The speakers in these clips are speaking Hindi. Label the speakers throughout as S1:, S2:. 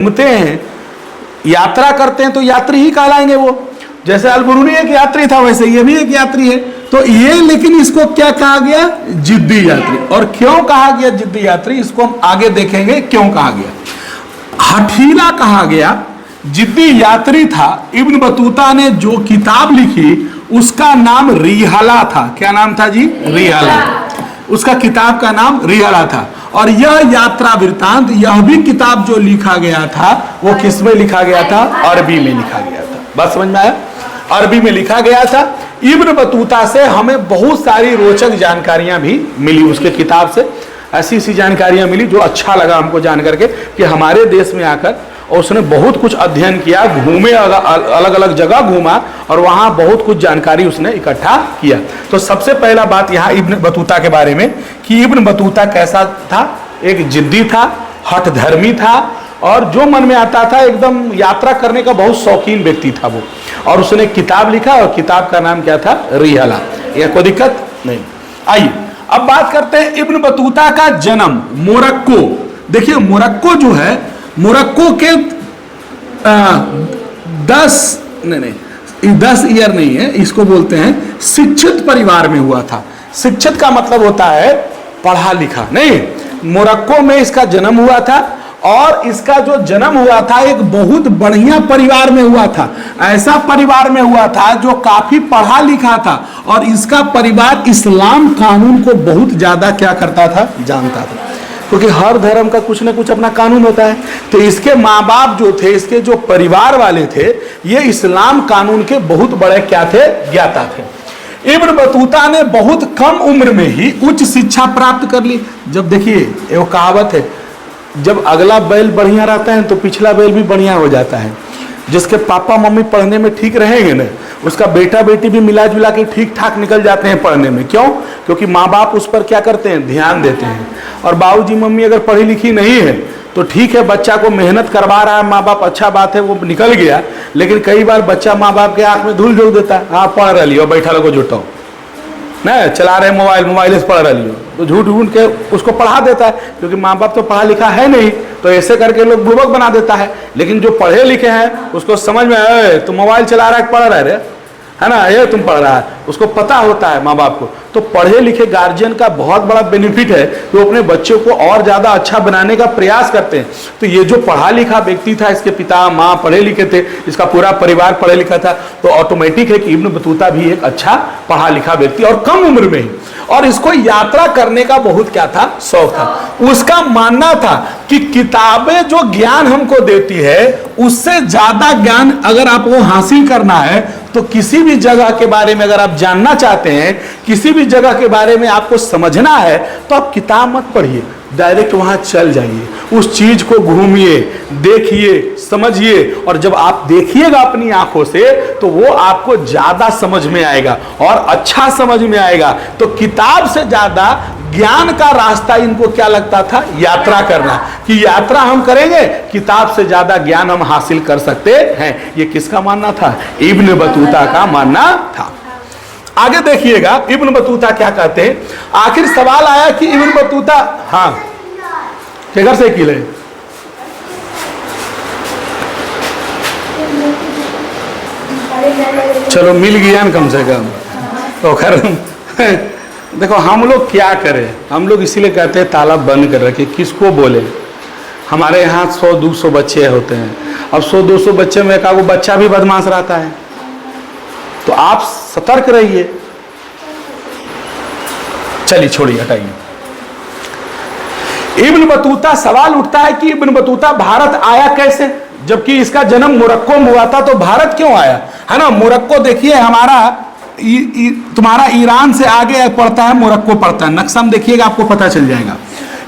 S1: घूमते हैं, यात्रा करते हैं तो यात्री ही कहलाएंगे वो। जैसे अल-बुरूनी एक यात्री था, वैसे ये भी एक यात्री है। तो ये, लेकिन इसको क्या कहा गया? जिद्दी यात्री। और क्यों कहा गया जिद्दी यात्री, इसको हम आगे देखेंगे क्यों कहा गया। हठीला कहा गया, जिद्दी यात्री था। इब्न बतूता ने जो किताब लिखी उसका नाम रिहाला था। क्या नाम था जी? रिहाला। उसका किताब का नाम रिहाला था। और यह यात्रा वृत्तांत, यह भी किताब जो लिखा गया था वो किस में लिखा गया था? अरबी में लिखा गया था। बात समझ में आया? अरबी में लिखा गया था। इब्न बतूता से हमें बहुत सारी रोचक जानकारियां भी मिली, उसके किताब से ऐसी ऐसी जानकारियां मिली जो अच्छा लगा हमको जान करके कि हमारे देश में आकर और उसने बहुत कुछ अध्ययन किया, घूमे, अलग अलग जगह घूमा और वहां बहुत कुछ जानकारी उसने इकट्ठा किया। तो सबसे पहला बात यहाँ इब्न बतूता के बारे में कि इब्न बतूता कैसा था? एक जिद्दी था, हठधर्मी था और जो मन में आता था एकदम यात्रा करने का बहुत शौकीन व्यक्ति था वो। और उसने किताब लिखा और किताब का नाम क्या था? रिहाला। यह कोई दिक्कत नहीं। आइए अब बात करते हैं इब्न बतूता का जन्म मोरक्को। देखिए मोरक्को जो है, मोरक्को के 10 ईयर नहीं है, इसको बोलते हैं शिक्षित परिवार में हुआ था। शिक्षित का मतलब होता है पढ़ा लिखा नहीं। मोरक्को में इसका जन्म हुआ था और इसका जो जन्म हुआ था एक बहुत बढ़िया परिवार में हुआ था। ऐसा परिवार में हुआ था जो काफी पढ़ा लिखा था और इसका परिवार इस्लाम कानून को बहुत ज्यादा क्या करता था? जानता था। क्योंकि हर धर्म का कुछ ना कुछ अपना कानून होता है। तो इसके माँ बाप जो थे, इसके जो परिवार वाले थे, ये इस्लाम कानून के बहुत बड़े क्या थे? ज्ञाता थे। इब्न बतूता ने बहुत कम उम्र में ही उच्च शिक्षा प्राप्त कर ली। जब देखिए एक कहावत है, जब अगला बैल बढ़िया रहता है तो पिछला बैल भी बढ़िया हो जाता है। जिसके पापा मम्मी पढ़ने में ठीक रहेंगे ना, उसका बेटा बेटी भी मिला जुला के ठीक ठाक निकल जाते हैं पढ़ने में। क्यों? क्योंकि माँ बाप उस पर क्या करते हैं? ध्यान देते हैं। और बाबूजी मम्मी अगर पढ़ी लिखी नहीं है तो ठीक है, बच्चा को मेहनत करवा रहा है माँ बाप, अच्छा बात है, वो निकल गया। लेकिन कई बार बच्चा माँ बाप के आंख में धूल झोंक देता है। हाँ पढ़ रही हो, बैठा लोगो जुटाओ ना, चला रहे मोबाइल से पढ़ रही हो, तो झूठ ढूंढ के उसको पढ़ा देता है। क्योंकि माँ बाप तो पढ़ा लिखा है नहीं, तो ऐसे करके लोग बुड़बक बना देता है। लेकिन जो पढ़े लिखे हैं उसको समझ में आए तुम मोबाइल चला रहा है, पढ़ रहा है, है ना, ये तुम पढ़ रहा है, उसको पता होता है माँ बाप को। तो पढ़े लिखे गार्जियन का बहुत बड़ा बेनिफिट है कि वो अपने बच्चों को और ज़्यादा अच्छा बनाने का प्रयास करते हैं। तो ये जो पढ़ा लिखा व्यक्ति था, इसके पिता माँ पढ़े लिखे थे, इसका पूरा परिवार पढ़े लिखा था, तो ऑटोमेटिक है कि इब्न बतूता भी एक अच्छा पढ़ा लिखा व्यक्ति और कम उम्र में ही। और इसको यात्रा करने का बहुत क्या था? शौक था। उसका मानना था कि किताबें जो ज्ञान हमको देती है उससे ज्यादा ज्ञान अगर आपको हासिल करना है तो किसी भी जगह के बारे में अगर आप जानना चाहते हैं, किसी भी जगह के बारे में आपको समझना है, तो आप किताब मत पढ़िए, डायरेक्ट वहां चल जाइए, उस चीज को घूमिए, देखिए, समझिए। और जब आप देखिएगा अपनी आंखों से तो वो आपको ज्यादा समझ में आएगा और अच्छा समझ में आएगा। तो किताब से ज्यादा ज्ञान का रास्ता इनको क्या लगता था? यात्रा करना। कि यात्रा हम करेंगे, किताब से ज्यादा ज्ञान हम हासिल कर सकते हैं। ये किसका मानना था? इब्न बतूता का मानना था। आगे देखिएगा इब्न बतूता क्या कहते हैं। आखिर सवाल आया कि इब्न बतूता, हाँ के घर से किले, चलो मिल गया न कम से कम। तो खैर देखो हम लोग क्या करें, हम लोग इसीलिए कहते हैं तालाब बंद कर रखे, किसको बोले। हमारे यहाँ 100-200 बच्चे होते हैं। अब 100-200 बच्चे में एक आगो बच्चा भी बदमाश रहता है, तो आप सतर्क रहिए। चलिए छोड़िए, हटाइए। इब्न बतूता, सवाल उठता है कि इब्न बतूता भारत आया कैसे, जबकि इसका जन्म मोरक्को में हुआ था, तो भारत क्यों आया? है ना, मोरक्को देखिए हमारा तुम्हारा ईरान से आगे पड़ता है, मोरक्को पड़ता है। नक्शा में देखिएगा आपको पता चल जाएगा।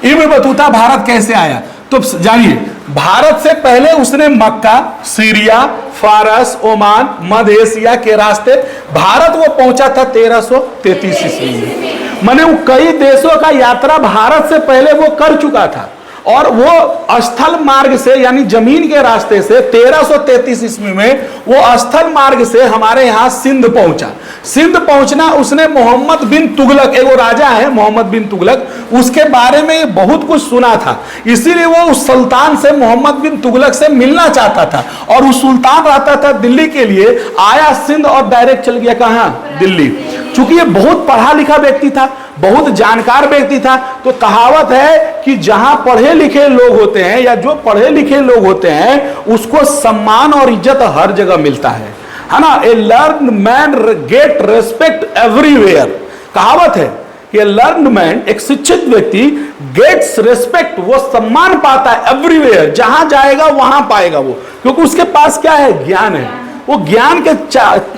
S1: इब्न बतूता भारत कैसे आया, तो जानिए। भारत से पहले उसने मक्का, सीरिया, फारस, ओमान, मध्य एशिया के रास्ते भारत वो पहुंचा था 1333 ईस्वी में। माने वो कई देशों का यात्रा भारत से पहले वो कर चुका था और वो स्थल मार्ग से यानी जमीन के रास्ते से 1333 ईस्वी में वो स्थल मार्ग से हमारे यहां सिंध पहुंचा। सिंध पहुंचना उसने मोहम्मद बिन तुगलक, एक वो राजा है मोहम्मद बिन तुगलक, उसके बारे में ये बहुत कुछ सुना था, इसीलिए वो उस सुल्तान से, मोहम्मद बिन तुगलक से मिलना चाहता था। और उस सुल्तान रहता था दिल्ली के लिए, आया सिंध और डायरेक्ट चल गया कहां? दिल्ली। चूंकि ये बहुत पढ़ा लिखा व्यक्ति था, बहुत जानकार व्यक्ति था, तो कहावत है कि जहां पढ़े लिखे लोग होते हैं या जो पढ़े लिखे लोग होते हैं उसको सम्मान और इज्जत हर जगह मिलता है ना। A learn man get respect everywhere. कहावत है कि ए लर्न मैन, एक शिक्षित व्यक्ति, गेट्स रेस्पेक्ट, वो सम्मान पाता है एवरीवेयर, जहां जाएगा वहां पाएगा वो, क्योंकि उसके पास क्या है? ज्ञान है। वो ज्ञान के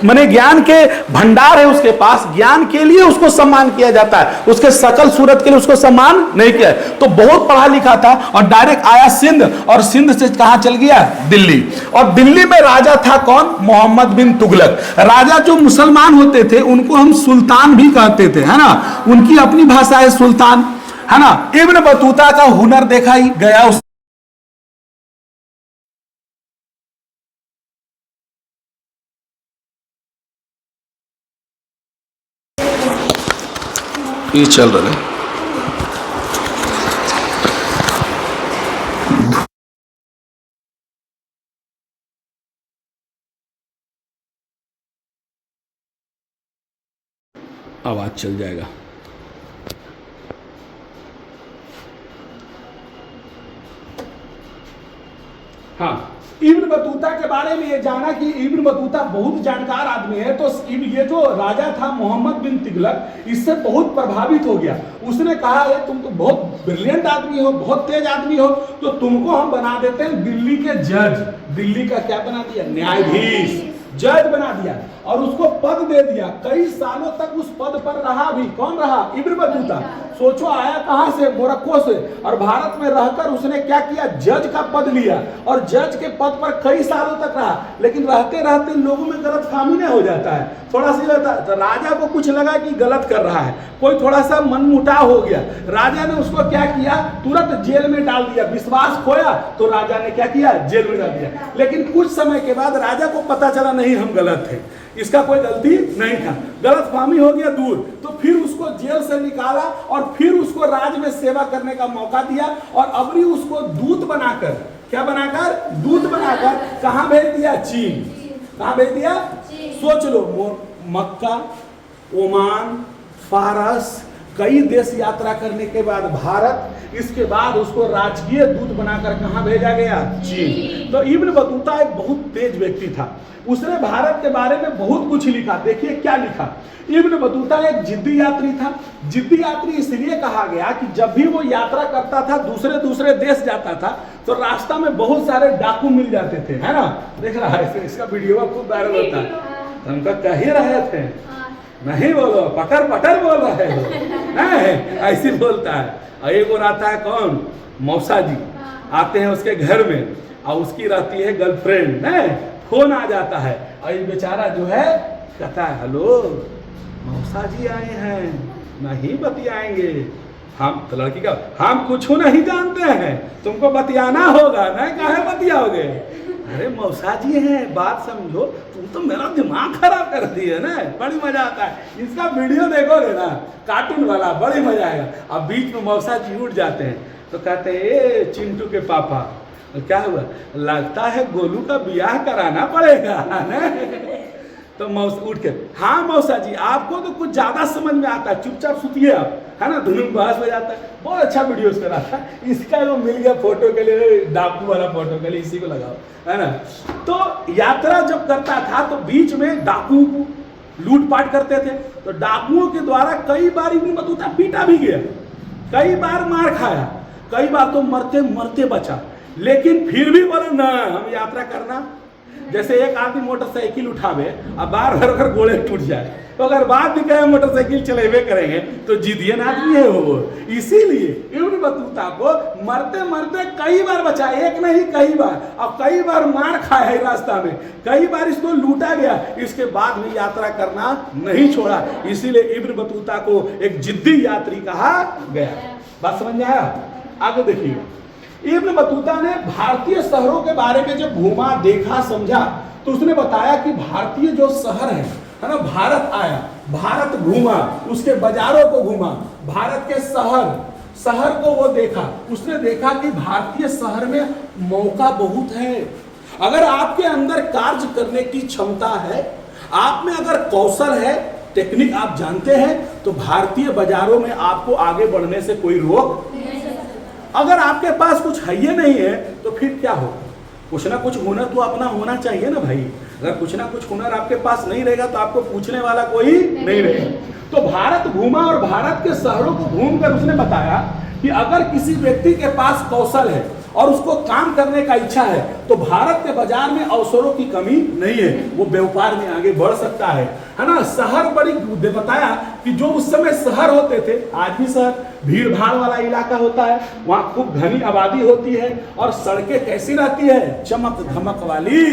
S1: माने ज्ञान के भंडार है उसके पास, ज्ञान के लिए उसको सम्मान किया जाता है, उसके सकल सूरत के लिए उसको सम्मान नहीं किया। तो बहुत पढ़ा लिखा था और डायरेक्ट आया सिंध, और सिंध से कहां चल गया? दिल्ली। और दिल्ली में राजा था कौन? मोहम्मद बिन तुगलक। राजा जो मुसलमान होते थे उनको हम सुल्तान भी कहते थे, है ना, उनकी अपनी भाषा है सुल्तान, है ना। इब्न बतूता का हुनर देखा ही गया उस ये चल रहा है। आवाज चल जाएगा। हाँ, इब्न बतूता के बारे में ये जाना कि इब्न बतूता बहुत जानकार आदमी है। तो ये जो राजा था मोहम्मद बिन तुगलक, इससे बहुत प्रभावित हो गया। उसने कहा है तुम तो बहुत ब्रिलियंट आदमी हो, बहुत तेज आदमी हो, तो तुमको हम बना देते हैं दिल्ली के जज। दिल्ली का क्या बना दिया? न्यायाधीश, जज बना दिया और उसको पद दे दिया। कई सालों तक उस पद पर रहा भी। कौन रहा? Ibn Battuta. सोचो आया कहां से? मोरक्को से, और भारत में रहकर उसने क्या किया? जज का पद लिया और जज के पद पर कई सालों तक रहा। लेकिन रहते रहते लोगों में गलतफहमी नहीं हो जाता है, थोड़ा सी होता है। तो राजा को कुछ लगा कि गलत कर रहा है, कोई थोड़ा सा मनमुटाव हो गया। राजा ने उसको क्या किया? तुरंत जेल में डाल दिया। विश्वास खोया तो राजा ने क्या किया? जेल में डाल दिया। लेकिन कुछ समय के बाद राजा को पता चला नहीं हम गलत थे, इसका कोई गलती नहीं था, गलतफहमी हो गया दूर। तो फिर उसको जेल से निकाला और फिर उसको राज में सेवा करने का मौका दिया और अबरी उसको दूत बनाकर, क्या बनाकर? दूत बनाकर कहां भेज दिया? चीन। कहां भेज दिया? सोच लो, मक्का, ओमान, फारस, कई देश यात्रा करने के बाद भारत, इसके बाद उसको राजकीय दूत बनाकर कहां भेजा गया? चीन। तो इब्न बतूता एक बहुत तेज व्यक्ति था, उसने भारत के बारे में बहुत कुछ लिखा। देखिए क्या लिखा। इब्न बतूता एक जिद्दी यात्री था। जिद्दी यात्री इसलिए कहा गया कि जब भी वो यात्रा करता था, दूसरे देश जाता था, तो रास्ता में बहुत सारे डाकू मिल जाते थे, है ना। देख रहा है, इसका वीडियो खूब वायरल होता है। हमका कह ही रहे थे, नहीं बोलो, पटर पटर बोल रहे हो, ऐसे बोलता है। और एक और आता है कौन? मौसा जी आते हैं उसके घर में और उसकी रहती है गर्लफ्रेंड, फोन आ जाता है और ये बेचारा जो है कहता है हेलो मौसा जी आए हैं, नहीं बतियाएंगे हम। तो लड़की का हम कुछ नहीं जानते हैं, तुमको बतियाना होगा, नहीं काहे बतियाओगे? अरे मौसा जी हैं, बात समझो, तुम तो मेरा दिमाग खराब कर दिए ना। बड़ी मजा आता है, इसका वीडियो देखोगे ना, कार्टून वाला, बड़ी मजा आएगा। अब बीच में मौसा जी उठ जाते हैं तो कहते हैं ए चिंटू के पापा, क्या हुआ? लगता है गोलू का ब्याह कराना पड़ेगा ना। तो मौसा उठ के, हाँ मौसा जी आपको तो कुछ ज्यादा समझ में आता है, चुपचाप सुतिए आप, है ना। धुनुम बहस हो जाता है। बहुत अच्छा वीडियो उसका रहा। इसका जो मिल गया फोटो के लिए, डाकू वाला फोटो के लिए, इसी को लगाओ, है ना। तो यात्रा जब करता था तो बीच में डाकू लूटपाट करते थे, तो डाकुओं के द्वारा कई बार इब्न बतूता पीटा भी गया, कई बार मार खाया, कई बार तो मरते मरते बचा। लेकिन फिर भी बोला ना हम यात्रा करना। जैसे एक आदमी मोटरसाइकिल उठावे और बार बार अगर गोले टूट जाए, तो अगर बात भी कहे मोटरसाइकिल चलेबे करेंगे तो जिदियन आदमी है वो। इसीलिए इब्न बतूता को मरते मरते कई बार बचा, एक नहीं कई बार। अब कई बार मार खाया है रास्ता में, कई बार इसको लूटा गया, इसके बाद भी यात्रा करना नहीं छोड़ा। इसीलिए इब्न बतूता को एक जिद्दी यात्री कहा गया। बात समझ में आया? आगे देखिए, इब्न बतूता ने भारतीय शहरों के बारे में जब घूमा, देखा, समझा, तो उसने बताया कि भारतीय जो शहर है ना, भारत आया, भारत घूमा, उसके बाजारों को घूमा, भारत के शहर को वो देखा। उसने देखा कि भारतीय शहर में मौका बहुत है। अगर आपके अंदर कार्य करने की क्षमता है, आप में अगर कौशल है, टेक्निक आप जानते हैं, तो भारतीय बाजारों में आपको आगे बढ़ने से कोई रोक नहीं। अगर आपके पास कुछ है ही नहीं है तो फिर क्या हो? कुछ ना कुछ हुनर तो अपना होना चाहिए ना भाई। अगर कुछ ना कुछ हुनर आपके पास नहीं रहेगा तो आपको पूछने वाला कोई नहीं रहेगा। तो भारत घूमा और भारत के शहरों को घूमकर उसने बताया कि अगर किसी व्यक्ति के पास कौशल है और उसको काम करने का इच्छा है तो भारत के बाजार में अवसरों की कमी नहीं है, वो व्यापार में आगे बढ़ सकता है ना। शहर बड़ी बताया कि जो उस समय शहर होते थे, आज भी शहर भीड़ भाड़ वाला इलाका होता है, वहाँ खूब घनी आबादी होती है और सड़कें कैसी रहती है? चमक धमक वाली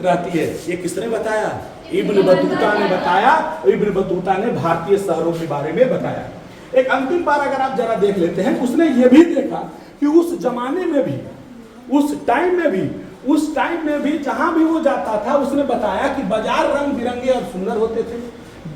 S1: रहती है। ये किसने बताया? इब्न बतूता ने बताया। इब्न बतूता ने भारतीय शहरों के बारे में बताया। एक अंतिम बार अगर आप जरा देख लेते हैं, उसने ये भी देखा कि उस जमाने में भी, उस टाइम में भी जहां भी वो जाता था, उसने बताया कि बाजार रंग बिरंगे और सुंदर होते थे।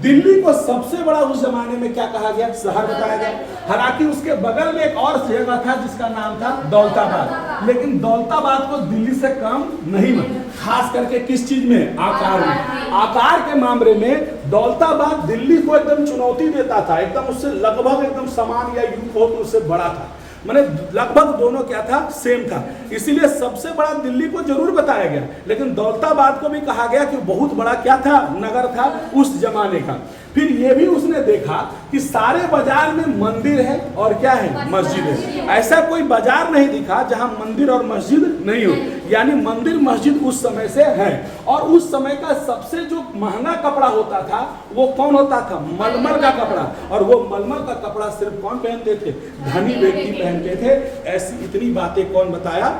S1: दिल्ली को सबसे बड़ा उस जमाने में क्या कहा गया? शहर बताया गया। हालांकि उसके बगल में एक और जगह था जिसका नाम था दौलताबाद, लेकिन दौलताबाद को दिल्ली से कम नहीं बना। खास करके किस चीज में? आकार में। आकार के मामले में दौलताबाद दिल्ली को एकदम चुनौती देता था, एकदम उससे लगभग एकदम समान या यूं हो तो उससे बड़ा था, माने लगभग दोनों क्या था? सेम था। इसीलिए सबसे बड़ा दिल्ली को जरूर बताया गया, लेकिन दौलताबाद को भी कहा गया कि बहुत बड़ा क्या था? नगर था उस जमाने का। फिर ये भी उसने देखा कि सारे बाजार में मंदिर है और क्या है? मस्जिद है। ऐसा कोई बाजार नहीं दिखा जहां मंदिर और मस्जिद नहीं हो, यानी मंदिर मस्जिद उस समय से है। और उस समय का सबसे जो महंगा कपड़ा होता था वो कौन होता था? मलमल का कपड़ा। और वो मलमल का कपड़ा सिर्फ कौन पहनते थे? धनी व्यक्ति पहनते थे। ऐसी इतनी बातें कौन बताया?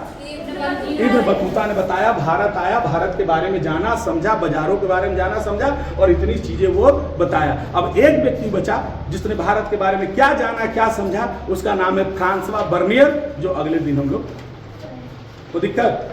S1: इब्न बतूता ने बताया। भारत आया, भारत के बारे में जाना समझा, बाजारों के बारे में जाना समझा और इतनी चीजें वो बताया। अब एक व्यक्ति बचा जिसने भारत के बारे में क्या जाना, क्या समझा, उसका नाम है फ्रांसवा बर्नियर, जो अगले दिन हम लोग को दिक्कत